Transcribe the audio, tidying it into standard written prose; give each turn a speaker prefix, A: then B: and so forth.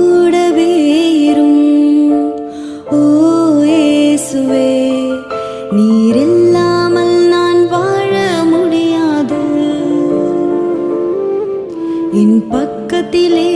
A: கூடவே இரும். ஓ இயேசுவே, நீர் இல்லாமல் நான் வாழ முடியாது. என் பக்கத்திலே